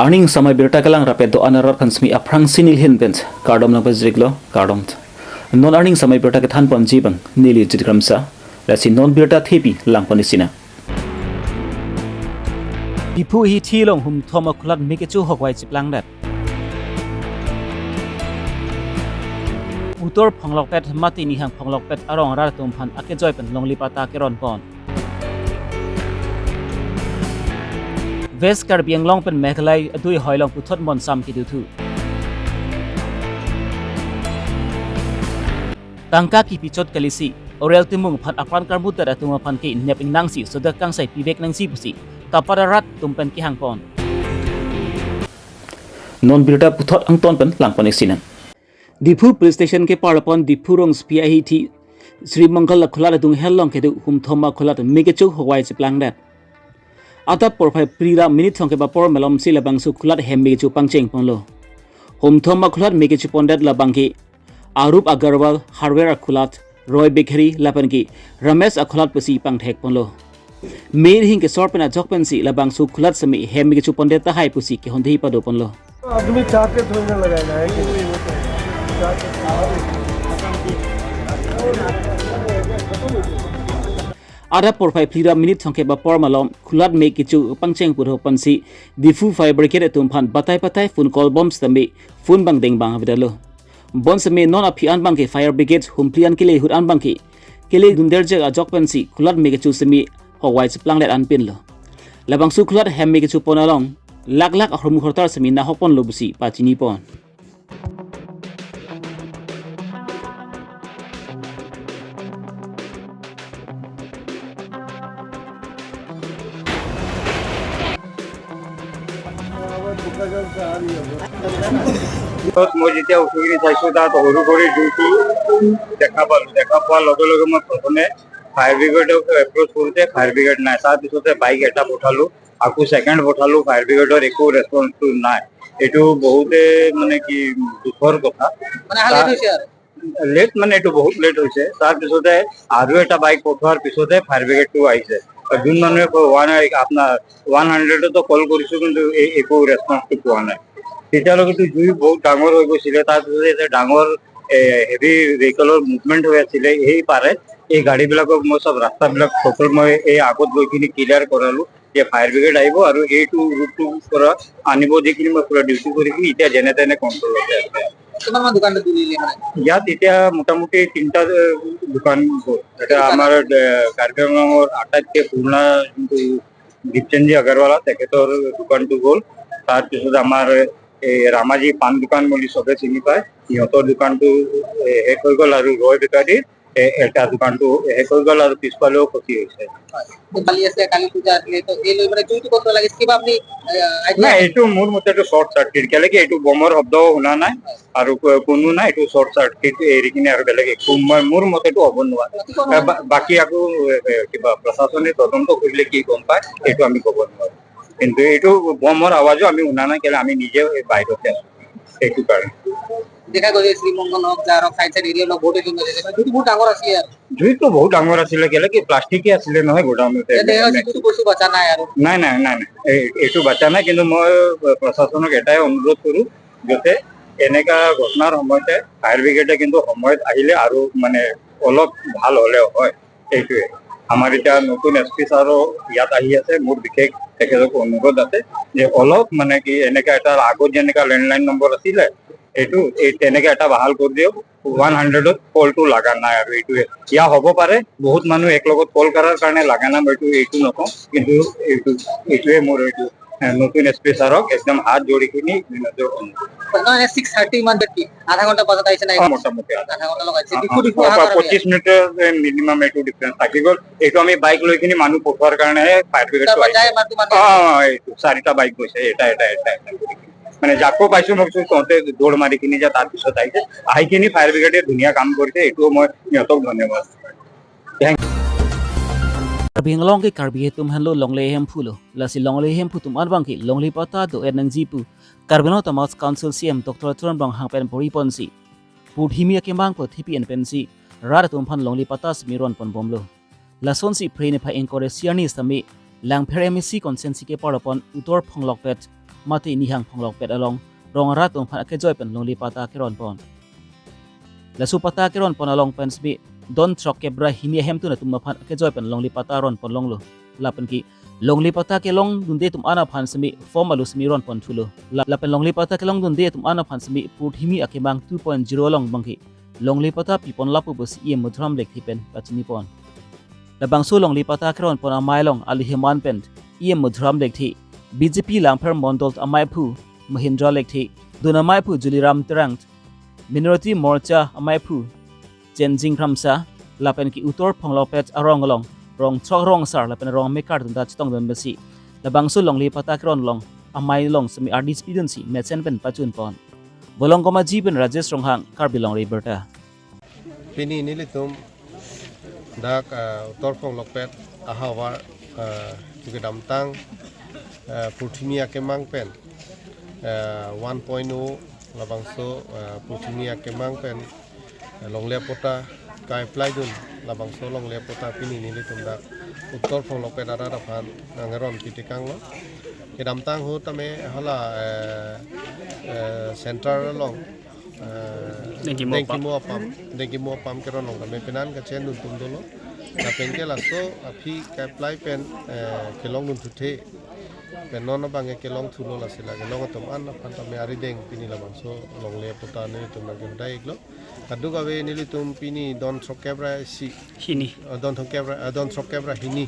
Earning samai birta kalang rapet do anarar kansmi aprang sinil hin bench kardom lang pajriklo kardom non earning samai birta ke than pon jibang nili jidkramsa lasi non birta thepi lang ponisina dipu hi thilong hum thoma khulat mikechu hokwai chiplang dat utor phanglok pet mati ni hang phanglok pet arong rar tum phan ake joy pen longli pata ke ron pon West Karbi Longri pen Meghalai adui hoilong puthot mon sam ki du thu tangka ki pichot kalisi orel timung phan apran karmut da tuma phan ki neping nangsi soda kangsai pibek nangsi pusi tapararat tumpen ki hangpon non birda puthot angton pen langpon sinan Dipu police station ke parapon dipurong spia hi thi Sri Mangal khula dung hellong ke du hum thoma khula megechu howai chiplang dat Ata porphai prira minute thongke ba por melom sila bangsu khulat hemme chu pangcheng ponlo hom thoma khulat meke chu pondat la bangki Arup Agarwal hardware khulat Roy Bakery lapanki Ramesh akhulat pasi pangthek ponlo Mir hing ke sorpen a jokpen si la bangsu khulat sami hemme chu pondet ta hai pusi ke hondhi pado ponlo आदमी चाहते थोड़ी लगाना है कि Ada porphai prira minute thongke ba por malom khulat me kichu pangcheng puro pansi difu fire brigade tum phan batai patai phone call bombs tami phone bang deng bang vidalo bon same non api an bang ke fire brigade humplian kile hut an bang ke kile dunderje a jok pansi khulat me kichu semi howai chplang let an pin lo labang su khulat hem me kichu ponalong lak lak ahrum khortar semi na hopon lobusi pachini pon মই যেতিয়া উঠি চাইছোঁ তাত সৰু কৰি জুইটো দেখা পোৱাৰ লগে লগে মই প্ৰথমে ফায়াৰ ব্ৰিগেডক এপ্ৰ'চ কৰোঁতে ফায়াৰ ব্ৰিগেড নাই তাৰপিছতে বাইক এটা পঠালোঁ আকৌ ছেকেণ্ড পঠালোঁ ফায়াৰ ব্ৰিগেডৰ একো ৰেছপন্সটো নাই এইটো বহুতে মানে কি দুখৰ কথা লেট মানে এইটো বহুত লেট হৈছে তাৰপিছতে আৰু এটা বাইক পঠোৱাৰ পিছতে ফায়াৰ ব্ৰিগেডটো আহিছে যোন মানুহে আপোনাৰ 100তো কল কৰিছোঁ কিন্তু একো ৰেছপন্সটো পোৱা নাই তেতিয়ালৈকেতো জুই বহুত ডাঙৰ হৈ গৈছিলে তাৰপিছতে ডাঙৰ হেভি ভেহিকলৰ মুভমেণ্ট হৈ আছিলে সেই পাৰে এই গাড়ীবিলাকক মই চব ৰাস্তাবিলাক সকলো মই এই আগত গৈ কিনি ক্লিয়াৰ কৰালোঁ যে ফায়াৰ ব্ৰিগেড আহিব আৰু এইটো ৰুটটো পৰা আনিব যিখিনি মই পুৰা ডিউটি কৰি কিনি এতিয়া যেনে তেনে কণ্ট্ৰলতে আছে ইয়াত এতিয়া মোটামুটি 3টা দোকান গ'ল এটা আমাৰ কাৰ্বি আংলঙৰ আটাইতকৈ পুৰণা যোনটো দীপচেনজী আগৰৱালা তেখেতৰ দোকানটো গ'ল তাৰপিছত আমাৰ এই ৰামাজী পাণ দোকান বুলি চবে চিনি পায় সিহঁতৰ দোকানটো শেষ হৈ গ'ল আৰু ৰয় বেকাৰীৰ এটা দোকানটো শেষ হৈ গ'ল আৰু পিছফালেও ক্ষতি হৈছে নাই এইটো মোৰ মতেতো শ্বৰ্ট চাৰ্কিট কেলেকি এইটো বমৰ শব্দও শুনা নাই আৰু কোনো নাই এইটো শ্বৰ্ট চাৰ্কিট এৰি কিনে আৰু বেলেগ একো মোৰ মতেতো হ'ব নোৱাৰে বাকী আকৌ কিবা প্ৰশাসনে তদন্ত কৰিলে কি গম পায় এইটো আমি ক'ব নোৱাৰো কিন্তু এইটো বমৰ আৱাজো আমি শুনা নাই কেলে আমি নিজেও বাহিৰতে আছো সেইটো কাৰণে দেখা গৈছে শ্ৰীমংগল হওক যাৰক সাইড সাইড এৰিয়া বহুত বহুত ডাঙৰ আছিলে জুইটো বহুত ডাঙৰ আছিলে কেলে কি প্লাষ্টিকে আছিলে নহয় গোডাউনতে নাই নাই নাই এইটো বাচা নাই কিন্তু মই প্ৰশাসনক এটাই অনুৰোধ কৰো যাতে এনেকা ঘটনাৰ সময়তে ফায়াৰ ব্ৰিগেডে কিন্তু সময়ত আহিলে আৰু মানে অলপ ভাল হলে হয় এইটোৱে আমাৰ এতিয়া নতুন এছপি ছাৰো ইয়াত আহি আছে মোৰ বিশেষ তেখেতক অনুৰোধ আছে যে অলপ মানে কি এনেকা এটা আগত যেনেকা লেণ্ডলাইন নম্বৰ আছিলে এইটো তেনেকে এটা বাহাল কৰি দিয়ক 100ত কলটো লগা নাই আৰু এইটোৱে ইয়া হ'ব পাৰে বহুত মানুহ একলগত কল কৰাৰ কাৰণে লগা নাই এইটো নকওঁ কিন্তু এইটোৱে মোৰ এইটো নতুন এছপি ছাৰক একদম হাত জোৰি কিনি মোটামুটি 25 মিনিটৰ মিনিমাম এইটো ডিফাৰেঞ্চ থাকি গ'ল এইটো আমি বাইক লৈ কিনি মানুহ পঠোৱাৰ কাৰণেহে ফায়াৰ ব্ৰিগেডটো এইটো 4টা বাইক গৈছে এটা মানে যাকো পাইছো মই তহঁতে দৌৰ মাৰি কিনি যা তাৰপিছত আহিছে আহি কিনি ফায়াৰ ব্ৰিগেডে ধুনীয়া কাম কৰিছে এইটো মই সিহঁতক ধন্যবাদ Karbi Nglong ke Karbi tum hanlo longle hem phulo lasi longle hem phutum arbang ki longli pata do enang jipu Karbi no Tamas Council CM Dr. Bang hangpen pori ponsi Pudhimia ke mang po thipi en pensi rar tum phan longli pata smiron pon bomlo lason si phrene pha enkore siani sami lang phere misi consensi ke paropon utor phanglok pet มาที่นี่ห่างพองหลอกเป็ดอลองรองรัดตรงพันแค่จ่อยเป็นลงลีปาตาแค่รอนปอนและสุปาตาแค่รอนปอนอลองเป็นสบีดอนทรอกเก็บไรหินีเฮมตุนตุมมาพันแค่จ่อยเป็นลงลีปาตารอนปอนลงโลลาเป็นกีลงลีปาตาแค่ลงดุนเดตุมอานาพันสบีฟอร์มาลุสมีรอนปอนทุโลลาเป็นลงลีปาตาแค่ลงดุนเดตุมอานาพันสบีพูดหิมีอาเคบัง 2.0 ลงบังกีลงลีปาตาปีปอนลาปุบสเอียมมุดรามเล็กที่เป็นปัจจุบันและบางส่วนลงลีปาตาแค่รอนปอนอาไมลงอาลิเฮมันเป็นเอียมมุดรามเล็กที่ BJP หลังเพิ่มมอนดอลต์อาไมพูมหินดราเล็กที่ดูนาไมพูจุลิรามตรังMinority Morcha Amaipu Jen Jing Kramsa lapen ki utor Phanglopet arong along rong chok rong sar lapen rong mekar tunda chitong don besi labang su long li patakron long amai long semi RD speedency metsen pen pachun pon bolong koma jiben Rajesh Ronghang Karbi Longri Abirta Pini nilitum dak utor Phanglopet ahawar juga damtang Purtimia kemang pen 1.0 labang so Purtimia kemang pen long lepota kai plaidun labang so long lepota pini nilitum dak utor Phanglopet ada dapan ngaron titikang lo kedam tang ho tame hala center long dengki mo pam keron long tame penan ka chen dun tum dolo na pen ke la so api kai plai pen kelong dun tuthe pen non bang ke long thulo la sila ke long tum an pan tame ari deng pini labang so long lepota ni tum na ge dai iglo kadu ka we nilitum pini don sokebra si hini don sokebra hini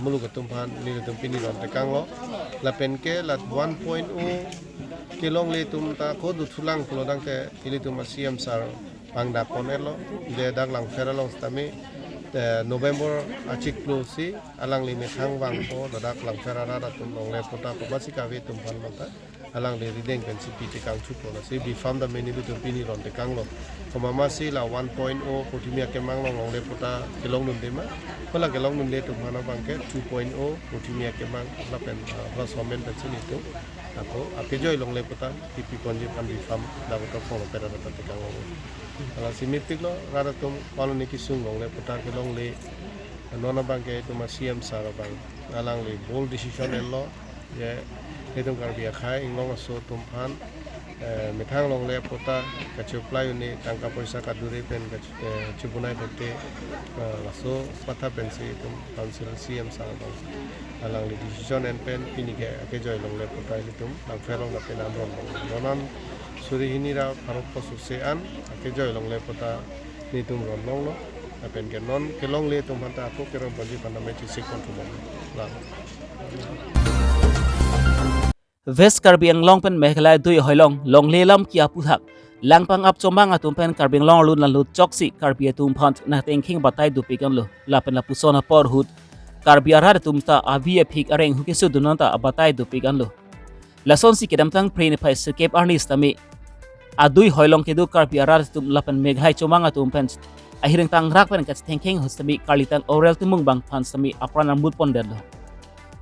mulu ketum pan nilitum pini don tekang lo la pen ke la 1.0 kilong le tum ta ko du thulang pulo dang ke nilitum CM sar pangda ponelo de dag lang feralong stame November achik plo si alang li me thang wang ko dak lang ferara da tum long le pota ko basika we tum pan mata alang le rideng pen si pt kang chu ko la si bi fam da meni bitum pini ron tekang lo ko mama si la 1.0 Purtimia kemang long le pota kilong nun de ma ko la kilong nun le tum hana bang ke 2.0 Purtimia kemang la pen la somen pen si ni tu ako apejoy long le pota pipi konji pan bi fam da ko phone pera da tekang lo ala simitik lo rada tum palu ni kisung long le pota kilong le nona bang ke tu ma CM sar bang alang le bold decision lo ye Hedong Karbi khai inglong so tumpan mithang long le pota kachu play ni tangka paisa kadure pen chubunai bote laso patha pen si tum council CM sa bang alang le decision en pen pini ke joy long le pota ni tum lang ferong na pen amron nonan suri hinira pharok posu se an ke joy long le pota ni tum ron long lo pen ke non ke long le tum hanta ko ke ron banji paname chi sekon tum la West Karbi ang long pen Meghalaya dui hoilong long lelam kia puthak langpang ap chomang atum pen Karbi long lun lan lut choksi Karbi atum phant na tengking batai du pikan lo lapen la pusona por hut Karbi arar tum ta avia phik areng hukesu dunanta abatai du pikan lo lason si kedam tang prain phai skep arnis tami adui hoilong kedu Karbi arar tum lapen Meghalaya chomang atum pen ahiring tang rak pen kat tengking hustami kalitan oral tumung bang phant sami apran mut ponder lo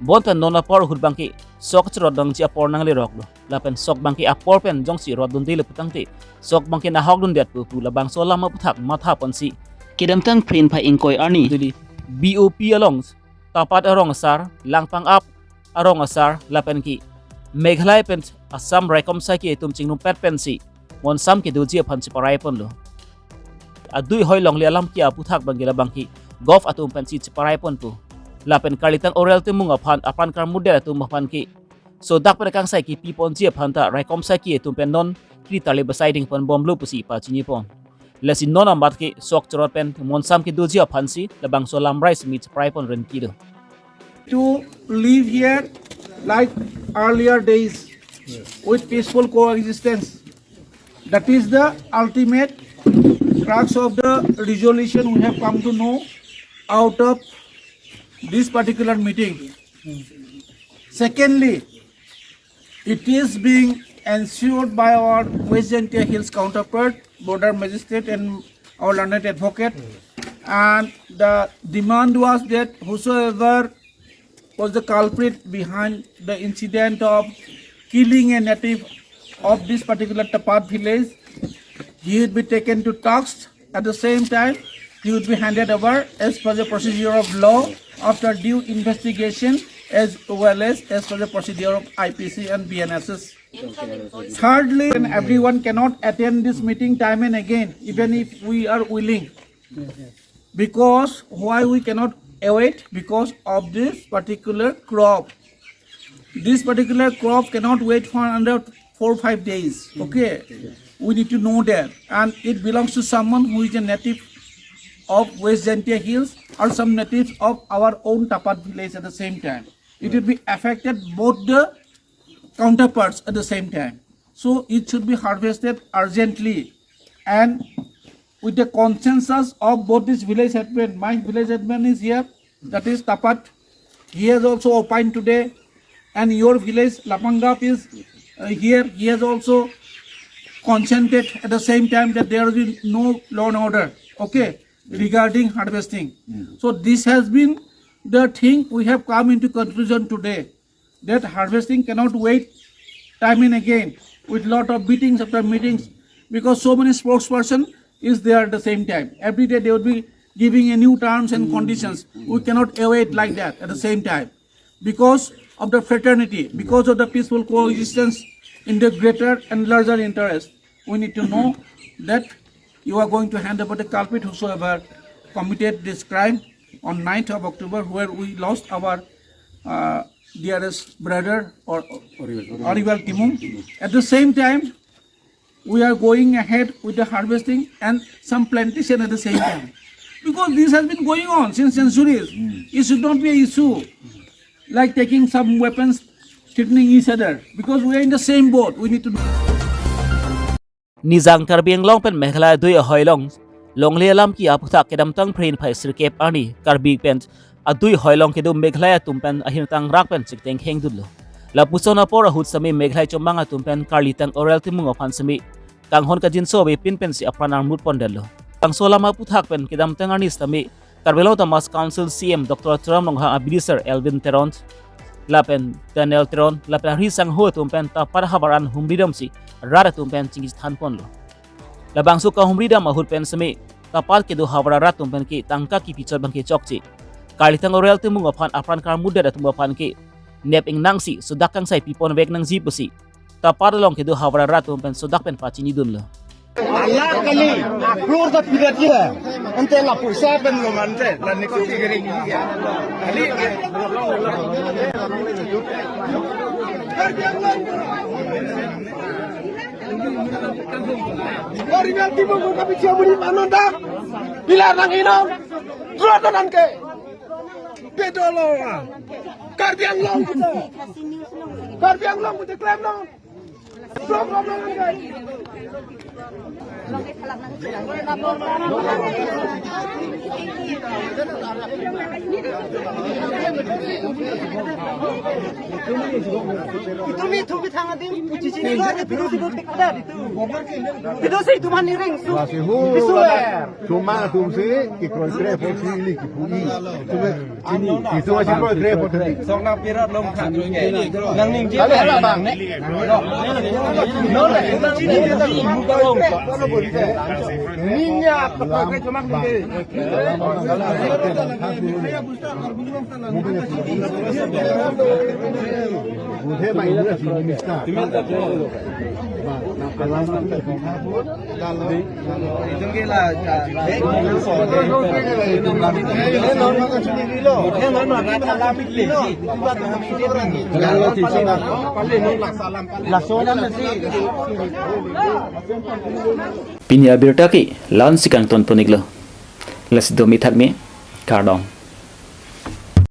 bontan nona por hut bangki sok chro dang chi apor nang le rok lo lapen sok bangki apor pen jong si ro dun dile putang ti sok bangki na hok dun det pu la bang so lama puthak matha pon si kidam tang print pha ingkoi arni duli BOP along tapat arong sar langpang up arong asar lapen ki Meghalaya pen Assam Raikom sai ki tum chingnum pet pen si mon sam ki du ji phan chi parai pon lo adui hoi long le alam ki aputhak bangki la bangki golf atum pen si parai pon pu lapen kalitang oral timung aphan apan kar mudel tu mapan ki so dak pen kang sai ki pipon ji aphan ta Raikom sai ki tum pen non kri tale basiding pon bom lu pusi pa chini pon lesin non amat ki sok chorot pen mon sam ki doji aphan si labang so lam rice meet prai pon ren ki do To live here like earlier days with peaceful coexistence. That is the ultimate crux of the resolution we have come to know out of this particular meeting. Secondly, it is being ensured by our West Jaintia Hills counterpart, border magistrate and our learned advocate, and the demand was that whosoever was the culprit behind the incident of killing a native of this particular Tapat village, he would be taken to task. At the same time, he would be handed over as per the procedure of law after due investigation as well as per the procedure of IPC and BNSS. Thirdly, everyone cannot attend this meeting time and again, even if we are willing. Because why we cannot await? Because of this particular crop. This particular crop cannot wait for under 4 or 5 days. Okay, we need to know that, and it belongs to someone who is a native of West Gentia Hills or some natives of our own Tapat village at the same time. It will be affected both the counterparts at the same time. So it should be harvested urgently and with the consensus of both these village headmen. My village headman is here, that is Tapat. He has also opined today, and your village Lapangap is here. He has also consented at the same time that there will be no law and order, okay, regarding harvesting. So this has been the thing we have come into conclusion today, that harvesting cannot wait time and again with lot of meetings after meetings, because so many spokesperson is there at the same time. Every day they would be giving a new terms and conditions. We cannot await like that at the same time, because of the fraternity, because of the peaceful coexistence in the greater and larger interest. We need to know that you are going to hand over the culprit whosoever committed this crime on 9th of October, where we lost our dearest brother or Orival Timum. At the same time, we are going ahead with the harvesting and some plantation at the same time, because this has been going on since centuries. It should not be an issue like taking some weapons, threatening each other, because we are in the same boat. We need to Nizang Karbi Longri pen Meghalaya dui hoilong longle lam ki aputak kedam tang prin phai sirkep ani Karbi pen adui hoilong kedu Meghalaya tumpen ahin tang rak pen chikteng heng dullo la pusona por hut sami Meghalaya chomanga tumpen karli tang oral timung ophan sami kang hon ka jinso be pin pen si apranar mut pondello kang solama puthak pen kedam tang ani sami Karbelo Tamas Council CM Dr. Tram Nongha Abidisar Elvin Teront Lapen Daniel Teron Lapen Risang Ho tumpen ta parhabaran humridam si rara tumpen chingis than ponlo labang su ka humridam ahur pen sami tapal ke do hawara tumpen ki tangka ki pichor bangke chokchi kalitang oral timung ophan apran kar muda datum ophan ki nep ing nangsi sudakang sai pipon vek nang jipusi taparlong ke do hawara tumpen sudak pen pachini dunlo Allah kali keluar tak tidak dia ente la pulsa ben lo mante la negosi gere gini ya kali Orival tiba ko kapi siaburi manonda bila nang ino trotonan ke pedolo Karbi Long punya klaim no itu nih tuh kita ngadim puji sini lo ada biru sibuk ada itu sih cuma niring cuma tumsi ikut grep ini kipugi itu masih ikut grep song na pirat lom khat nang ning je ala bang ne no le ini dia tak buka lom ninya pakai cuma ni Mudah main dia sini mista. itu gila Pinya Abirta ki lan sikang ton poniglo las domi thakme kardong